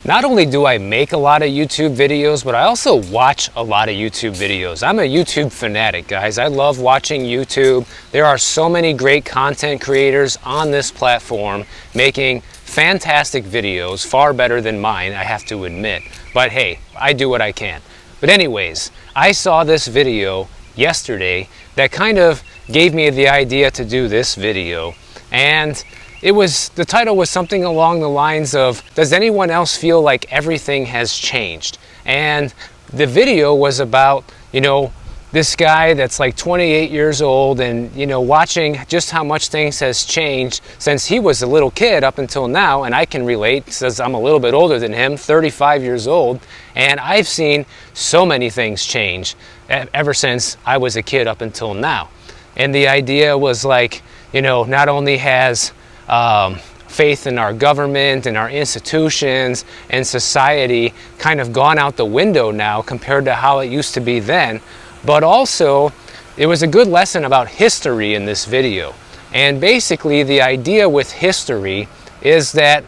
Not only do I make a lot of YouTube videos, but I also watch a lot of YouTube videos. I'm a YouTube fanatic, guys. I love watching YouTube. There are so many great content creators on this platform making fantastic videos, far better than mine, I have to admit. But hey, I do what I can. But anyways, I saw this video yesterday that kind of gave me the idea to do this video. And the title was something along the lines of, does anyone else feel like everything has changed? And the video was about, this guy that's like 28 years old and, watching just how much things has changed since he was a little kid up until now. And I can relate because I'm a little bit older than him, 35 years old. And I've seen so many things change ever since I was a kid up until now. And the idea was like, not only has faith in our government and our institutions and society kind of gone out the window now compared to how it used to be then, but also it was a good lesson about history in this video. And basically the idea with history is that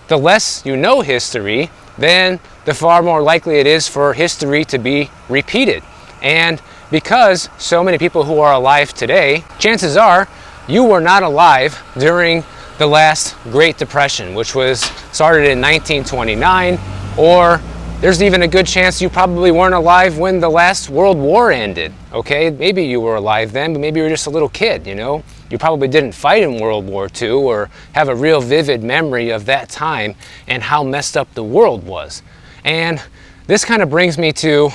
the less you know history, then the far more likely it is for history to be repeated. And because so many people who are alive today, chances are you were not alive during the last Great Depression, which was started in 1929, or there's even a good chance you probably weren't alive when the last World War ended, okay? Maybe you were alive then, but maybe you were just a little kid, You probably didn't fight in World War II or have a real vivid memory of that time and how messed up the world was. And this kind of brings me to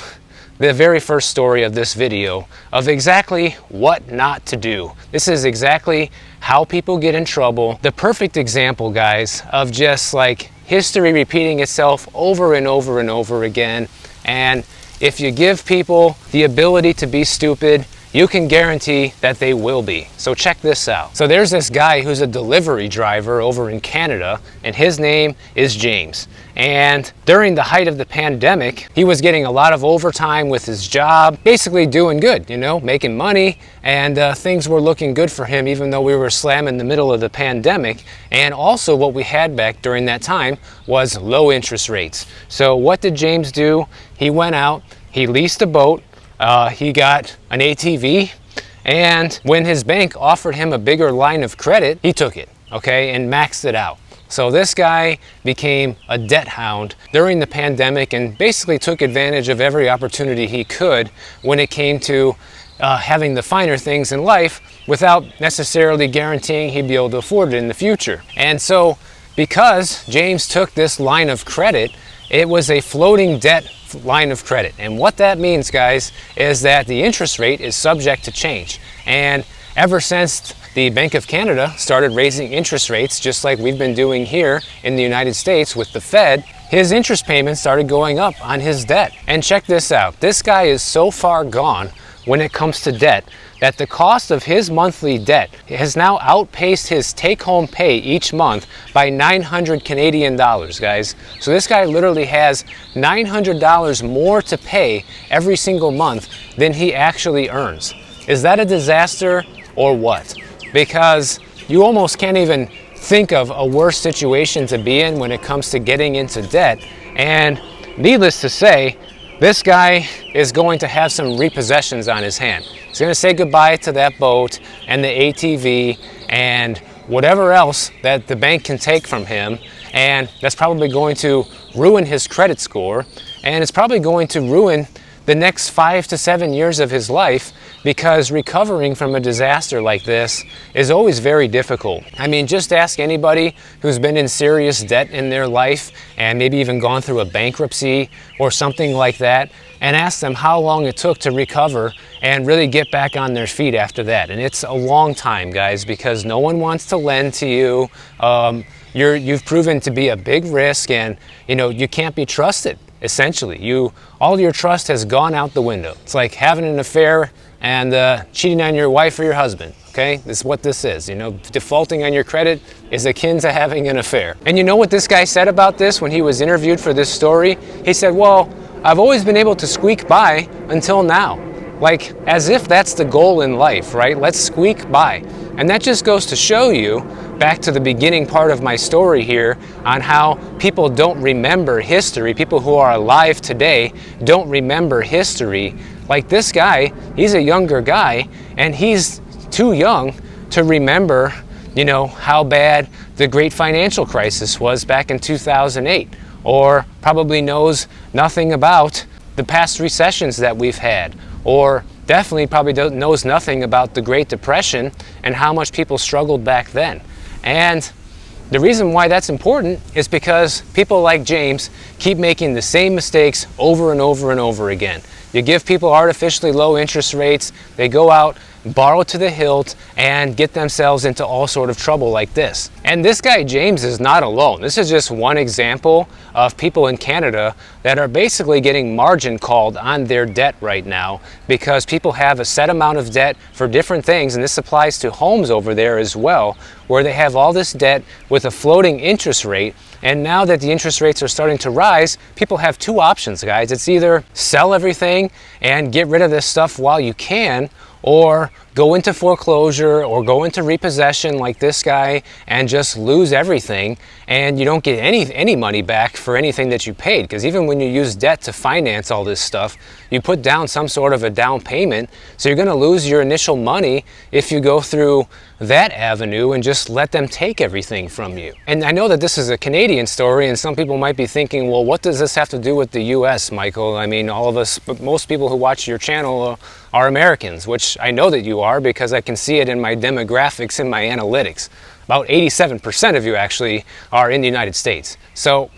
the very first story of this video of exactly what not to do. This is exactly how people get in trouble. The perfect example, guys, of just like history repeating itself over and over and over again. And if you give people the ability to be stupid, you can guarantee that they will be. So check this out. So there's this guy who's a delivery driver over in Canada, and his name is James. And during the height of the pandemic, he was getting a lot of overtime with his job, basically doing good, making money, and things were looking good for him even though we were slam in the middle of the pandemic. And also what we had back during that time was low interest rates. So what did James do? He went out, he leased a boat, he got an ATV, and when his bank offered him a bigger line of credit, he took it, okay, and maxed it out. So this guy became a debt hound during the pandemic and basically took advantage of every opportunity he could when it came to having the finer things in life without necessarily guaranteeing he'd be able to afford it in the future. And so because James took this line of credit, it was a floating debt line of credit. And what that means, guys, is that the interest rate is subject to change. And ever since the Bank of Canada started raising interest rates, just like we've been doing here in the United States with the Fed, his interest payments started going up on his debt. And check this out. This guy is so far gone when it comes to debt that the cost of his monthly debt has now outpaced his take-home pay each month by 900 Canadian dollars, guys. So this guy literally has $900 more to pay every single month than he actually earns. Is that a disaster or what? Because you almost can't even think of a worse situation to be in when it comes to getting into debt. And needless to say, this guy is going to have some repossessions on his hand. He's going to say goodbye to that boat and the ATV and whatever else that the bank can take from him. And that's probably going to ruin his credit score. And it's probably going to ruin the next 5 to 7 years of his life, because recovering from a disaster like this is always very difficult. I mean, just ask anybody who's been in serious debt in their life and maybe even gone through a bankruptcy or something like that, and ask them how long it took to recover and really get back on their feet after that. And it's a long time, guys, because no one wants to lend to you. You've proven to be a big risk, and you can't be trusted. Essentially, all your trust has gone out the window. It's like having an affair and cheating on your wife or your husband. Okay, this is what this is. Defaulting on your credit is akin to having an affair. And you know what this guy said about this when he was interviewed for this story? He said, well, I've always been able to squeak by until now. Like, as if that's the goal in life, right? Let's squeak by. And that just goes to show you back to the beginning part of my story here on how people don't remember history. People who are alive today don't remember history. Like this guy, he's a younger guy, and he's too young to remember, you know, how bad the great financial crisis was back in 2008, or probably knows nothing about the past recessions that we've had, or definitely probably knows nothing about the Great Depression and how much people struggled back then. And the reason why that's important is because people like James keep making the same mistakes over and over and over again. You give people artificially low interest rates, they go out, borrow to the hilt, and get themselves into all sort of trouble like this. And this guy James is not alone. This is just one example of people in Canada that are basically getting margin called on their debt right now because people have a set amount of debt for different things, and this applies to homes over there as well, where they have all this debt with a floating interest rate. And now that the interest rates are starting to rise, people have two options, guys. It's either sell everything and get rid of this stuff while you can, or go into foreclosure or go into repossession like this guy and just lose everything, and you don't get any money back for anything that you paid. Because even when you use debt to finance all this stuff, you put down some sort of a down payment, so you're going to lose your initial money if you go through that avenue and just let them take everything from you. And I know that this is a Canadian story, and some people might be thinking, well, what does this have to do with the US, Michael? I mean, all of us, most people who watch your channel are Americans, which I know that you are because I can see it in my demographics and my analytics. About 87% of you actually are in the United States. So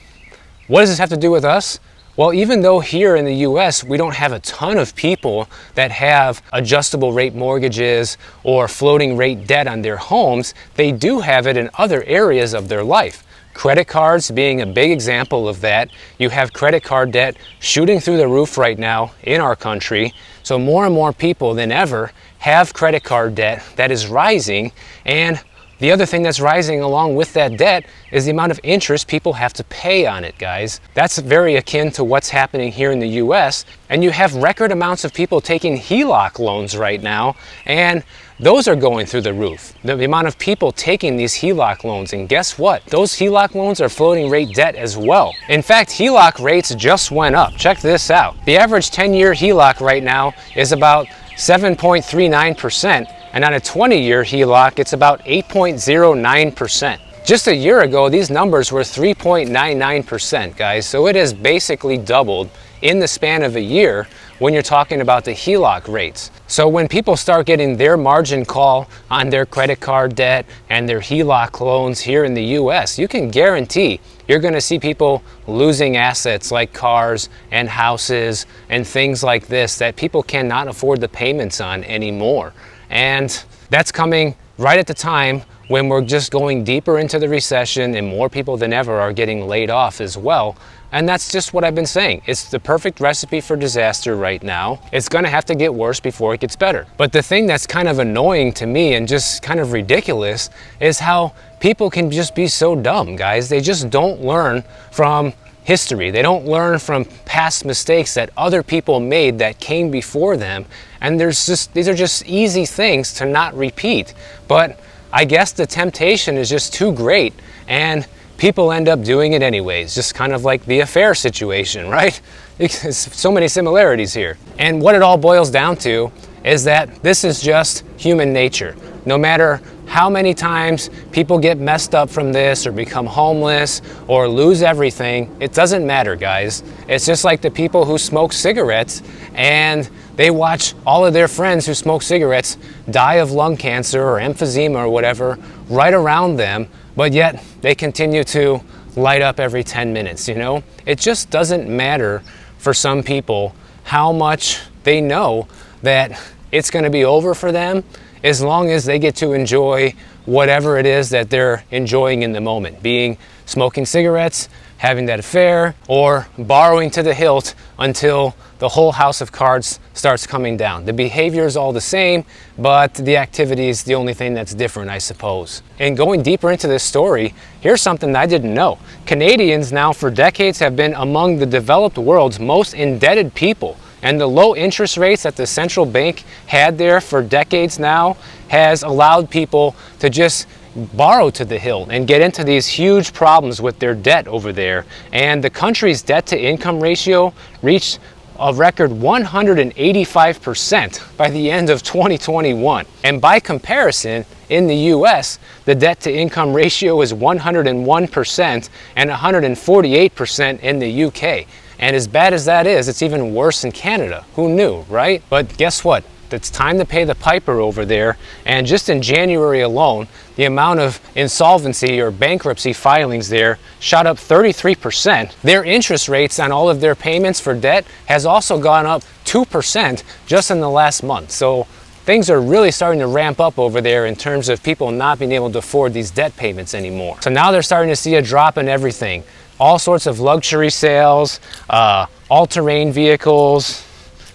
what does this have to do with us? Well, even though here in the US we don't have a ton of people that have adjustable rate mortgages or floating rate debt on their homes, they do have it in other areas of their life. Credit cards being a big example of that. You have credit card debt shooting through the roof right now in our country. So more and more people than ever have credit card debt that is rising, and the other thing that's rising along with that debt is the amount of interest people have to pay on it, guys. That's very akin to what's happening here in the US, and you have record amounts of people taking HELOC loans right now, and those are going through the roof. The amount of people taking these HELOC loans, and guess what? Those HELOC loans are floating rate debt as well. In fact, HELOC rates just went up. Check this out. The average 10-year HELOC right now is about 7.39%. And on a 20-year HELOC, it's about 8.09%. Just a year ago, these numbers were 3.99%, guys. So it has basically doubled in the span of a year when you're talking about the HELOC rates. So when people start getting their margin call on their credit card debt and their HELOC loans here in the US, you can guarantee you're going to see people losing assets like cars and houses and things like this that people cannot afford the payments on anymore. And that's coming right at the time when we're just going deeper into the recession and more people than ever are getting laid off as well. And that's just what I've been saying. It's the perfect recipe for disaster right now. It's going to have to get worse before it gets better. But the thing that's kind of annoying to me and just kind of ridiculous is how people can just be so dumb, guys. They just don't learn from history. They don't learn from past mistakes that other people made that came before them. And these are just easy things to not repeat. But I guess the temptation is just too great, and people end up doing it anyways, just kind of like the affair situation, right? There's so many similarities here. And what it all boils down to is that this is just human nature. No matter how many times people get messed up from this or become homeless or lose everything, it doesn't matter, guys. It's just like the people who smoke cigarettes and they watch all of their friends who smoke cigarettes die of lung cancer or emphysema or whatever right around them, but yet they continue to light up every 10 minutes, you know? It just doesn't matter for some people how much they know that it's going to be over for them, as long as they get to enjoy whatever it is that they're enjoying in the moment, being smoking cigarettes, having that affair, or borrowing to the hilt until the whole house of cards starts coming down. The behavior is all the same, but the activity is the only thing that's different, I suppose. And going deeper into this story, here's something that I didn't know. Canadians now for decades have been among the developed world's most indebted people. And the low interest rates that the central bank had there for decades now has allowed people to just borrow to the hilt and get into these huge problems with their debt over there. And the country's debt to income ratio reached a record 185% by the end of 2021. And by comparison, in the US, the debt to income ratio is 101% and 148% in the UK. And as bad as that is, it's even worse in Canada. Who knew, right? But guess what? It's time to pay the piper over there. And just in January alone, the amount of insolvency or bankruptcy filings there shot up 33%. Their interest rates on all of their payments for debt has also gone up 2% just in the last month. So things are really starting to ramp up over there in terms of people not being able to afford these debt payments anymore. So now they're starting to see a drop in everything. All sorts of luxury sales, all-terrain vehicles,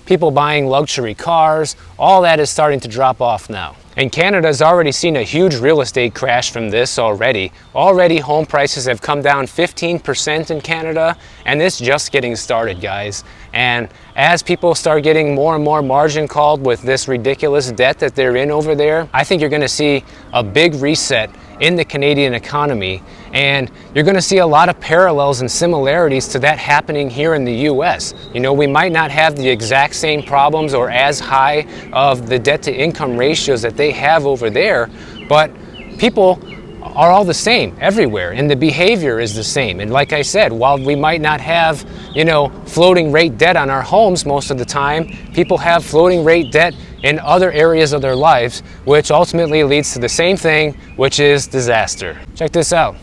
people buying luxury cars, all that is starting to drop off now. And Canada has already seen a huge real estate crash from this already. Already home prices have come down 15% in Canada, and it's just getting started, guys. And as people start getting more and more margin called with this ridiculous debt that they're in over there, I think you're gonna see a big reset in the Canadian economy, and you're going to see a lot of parallels and similarities to that happening here in the US. You know, we might not have the exact same problems or as high of the debt to income ratios that they have over there, but people are all the same everywhere, and the behavior is the same. And like I said, while we might not have, you know, floating rate debt on our homes most of the time, people have floating rate debt in other areas of their lives, which ultimately leads to the same thing, which is disaster. Check this out.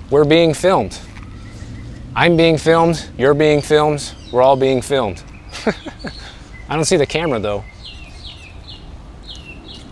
We're being filmed. I'm being filmed, you're being filmed, we're all being filmed. I don't see the camera though.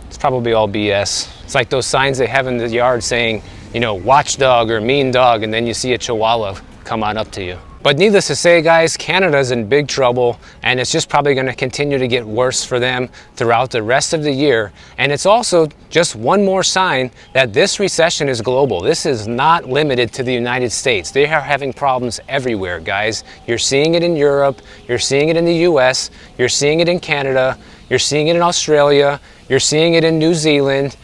It's probably all BS. It's like those signs they have in the yard saying, you know, watchdog or mean dog, and then you see a chihuahua come on up to you. But needless to say, guys, Canada's in big trouble, and it's just probably going to continue to get worse for them throughout the rest of the year. And it's also just one more sign that this recession is global. This is not limited to the United States. They are having problems everywhere, guys. You're seeing it in Europe, you're seeing it in the US, you're seeing it in Canada, you're seeing it in Australia, you're seeing it in New Zealand.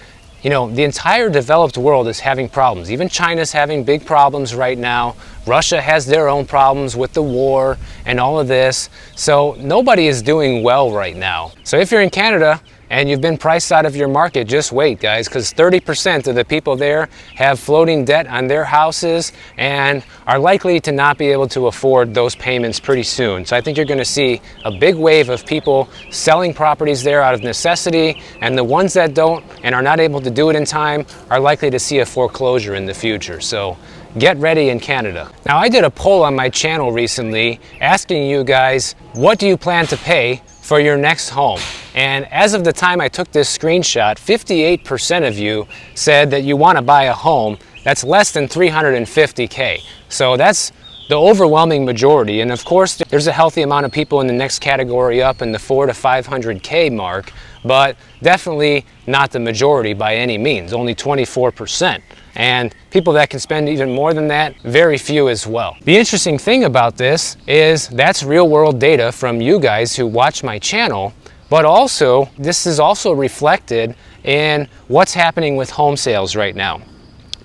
You know, the entire developed world is having problems. Even China's having big problems right now. Russia has their own problems with the war and all of this. So nobody is doing well right now. So if you're in Canada and you've been priced out of your market, just wait, guys, because 30% of the people there have floating debt on their houses and are likely to not be able to afford those payments pretty soon. So I think you're going to see a big wave of people selling properties there out of necessity, and the ones that don't and are not able to do it in time are likely to see a foreclosure in the future. So get ready in Canada. Now, I did a poll on my channel recently asking you guys, what do you plan to pay for your next home? And as of the time I took this screenshot, 58% of you said that you want to buy a home that's less than $350K. So that's the overwhelming majority. And of course, there's a healthy amount of people in the next category up in the $400 to $500K mark, but definitely not the majority by any means, only 24%. And people that can spend even more than that, very few as well. The interesting thing about this is that's real world data from you guys who watch my channel, but also this is also reflected in what's happening with home sales right now.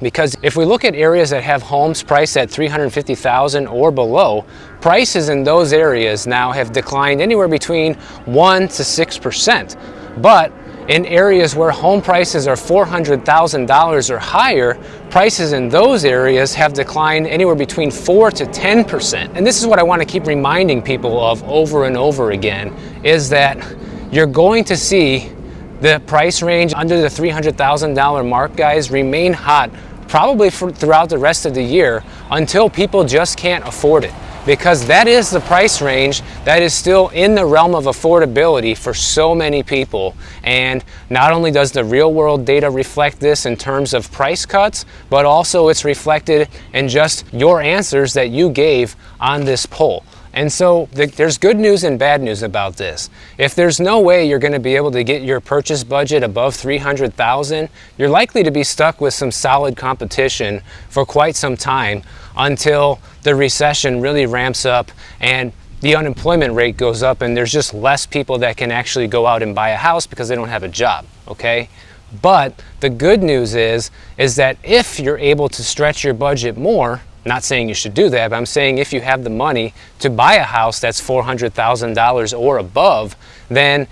Because if we look at areas that have homes priced at $350,000 or below, prices in those areas now have declined anywhere between 1% to 6%. But in areas where home prices are $400,000 or higher, prices in those areas have declined anywhere between 4% to 10%. And this is what I want to keep reminding people of over and over again, is that you're going to see the price range under the $300,000 mark, guys, remain hot probably throughout the rest of the year until people just can't afford it. Because that is the price range that is still in the realm of affordability for so many people. And not only does the real world data reflect this in terms of price cuts, but also it's reflected in just your answers that you gave on this poll. And so there's good news and bad news about this. If there's no way you're going to be able to get your purchase budget above $300,000, you're likely to be stuck with some solid competition for quite some time until the recession really ramps up and the unemployment rate goes up and there's just less people that can actually go out and buy a house because they don't have a job, okay? But the good news is that if you're able to stretch your budget more, not saying you should do that, but I'm saying if you have the money to buy a house that's $400,000 or above, then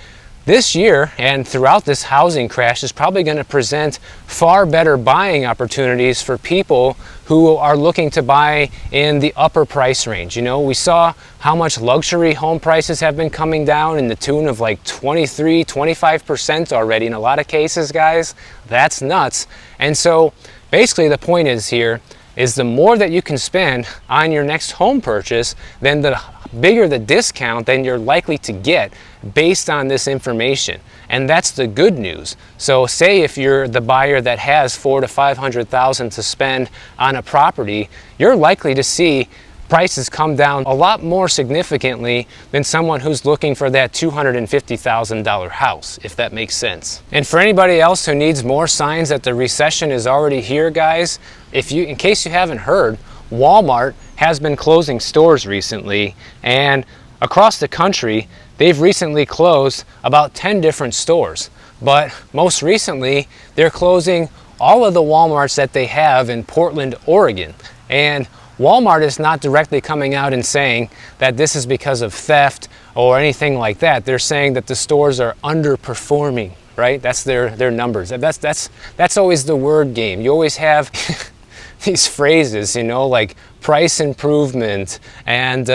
this year and throughout this housing crash is probably going to present far better buying opportunities for people who are looking to buy in the upper price range. You know, we saw how much luxury home prices have been coming down in the tune of like 23-25% already in a lot of cases, guys. That's nuts. And so basically the point is here is the more that you can spend on your next home purchase, then the bigger the discount then you're likely to get based on this information. And that's the good news. So say if you're the buyer that has $400,000 to $500,000 to spend on a property, you're likely to see prices come down a lot more significantly than someone who's looking for that $250,000 house, if that makes sense. And for anybody else who needs more signs that the recession is already here, guys, in case you haven't heard, Walmart has been closing stores recently, and across the country they've recently closed about 10 different stores. But most recently they're closing all of the Walmarts that they have in Portland, Oregon. And Walmart is not directly coming out and saying that this is because of theft or anything like that. They're saying that the stores are underperforming, right? That's their numbers. That's always the word game. You always have these phrases, you know, like price improvement and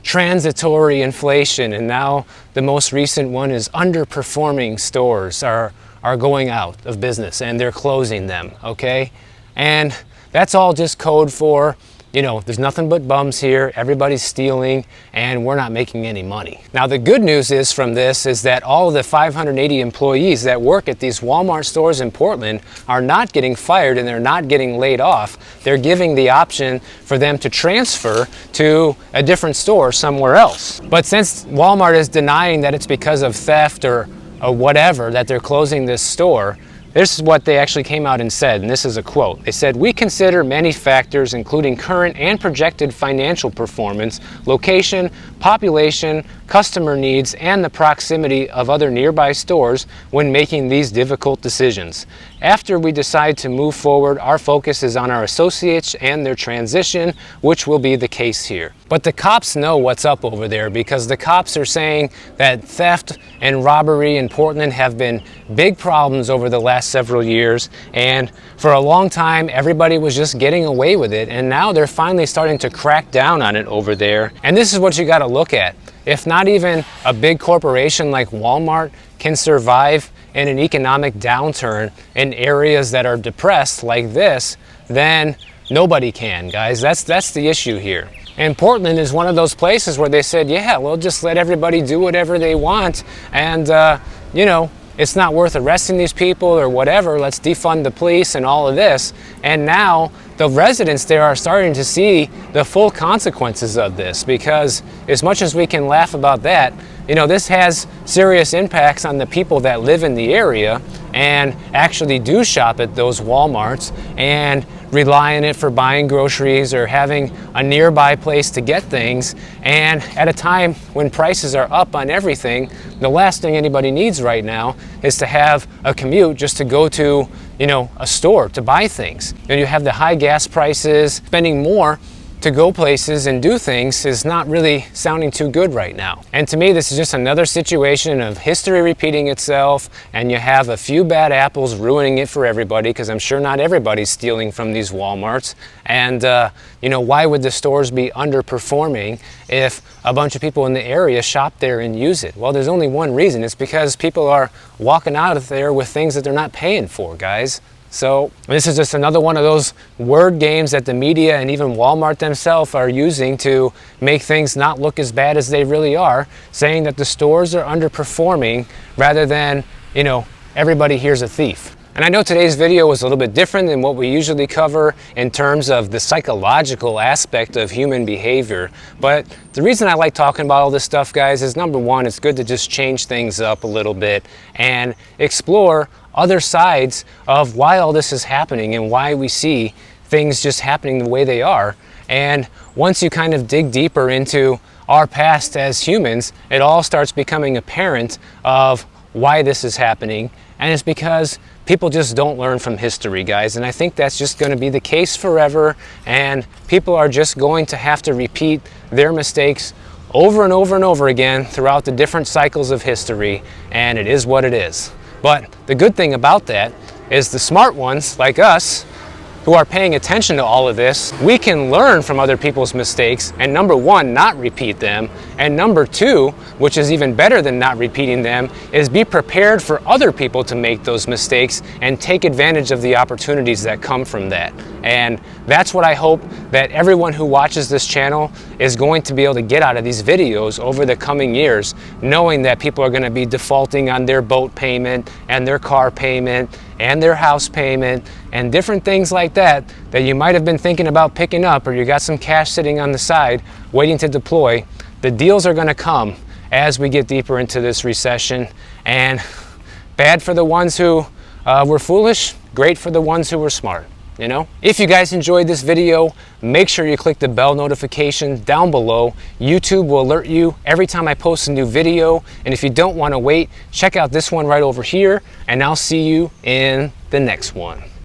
transitory inflation, and now the most recent one is underperforming stores are going out of business and they're closing them, okay? And that's all just code for, you know, there's nothing but bums here, everybody's stealing, and we're not making any money. Now the good news is from this is that all of the 580 employees that work at these Walmart stores in Portland are not getting fired and they're not getting laid off. They're giving the option for them to transfer to a different store somewhere else. But since Walmart is denying that it's because of theft or whatever that they're closing this store, this is what they actually came out and said, and this is a quote. They said, "We consider many factors, including current and projected financial performance, location, population, customer needs, and the proximity of other nearby stores when making these difficult decisions. After we decide to move forward, our focus is on our associates and their transition, which will be the case here." But the cops know what's up over there, because the cops are saying that theft and robbery in Portland have been big problems over the last several years, and for a long time everybody was just getting away with it, and now they're finally starting to crack down on it over there. And this is what you got to look at. If not even a big corporation like Walmart can survive in an economic downturn in areas that are depressed like this, then nobody can, guys. That's the issue here. And Portland is one of those places where they said, yeah, we'll just let everybody do whatever they want, and you know, it's not worth arresting these people or whatever. Let's defund the police and all of this. And now the residents there are starting to see the full consequences of this, because as much as we can laugh about that, you know, this has serious impacts on the people that live in the area and actually do shop at those Walmarts and rely on it for buying groceries or having a nearby place to get things. And at a time when prices are up on everything, the last thing anybody needs right now is to have a commute just to go to, you know, a store to buy things. And you have the high gas prices, spending more to go places and do things is not really sounding too good right now. And to me, this is just another situation of history repeating itself, and you have a few bad apples ruining it for everybody, because I'm sure not everybody's stealing from these Walmarts. And you know, why would the stores be underperforming if a bunch of people in the area shop there and use it? Well, there's only one reason. It's because people are walking out of there with things that they're not paying for, guys. So this is just another one of those word games that the media and even Walmart themselves are using to make things not look as bad as they really are, saying that the stores are underperforming rather than, you know, everybody here's a thief. And I know today's video was a little bit different than what we usually cover in terms of the psychological aspect of human behavior. But the reason I like talking about all this stuff, guys, is number one, it's good to just change things up a little bit and explore other sides of why all this is happening and why we see things just happening the way they are. And once you kind of dig deeper into our past as humans, it all starts becoming apparent of why this is happening And it's because people just don't learn from history, guys. And I think that's just going to be the case forever. And people are just going to have to repeat their mistakes over and over and over again throughout the different cycles of history. And it is what it is. But the good thing about that is the smart ones like us, who are paying attention to all of this, we can learn from other people's mistakes and, number one, not repeat them, and number two, which is even better than not repeating them, is be prepared for other people to make those mistakes and take advantage of the opportunities that come from that. And that's what I hope that everyone who watches this channel is going to be able to get out of these videos over the coming years, knowing that people are going to be defaulting on their boat payment and their car payment and their house payment and different things like that that you might have been thinking about picking up, or you got some cash sitting on the side waiting to deploy. The deals are going to come as we get deeper into this recession, and bad for the ones who were foolish, great for the ones who were smart. You know, if you guys enjoyed this video, make sure you click the bell notification down below. YouTube will alert you every time I post a new video. And if you don't want to wait, check out this one right over here, and I'll see you in the next one.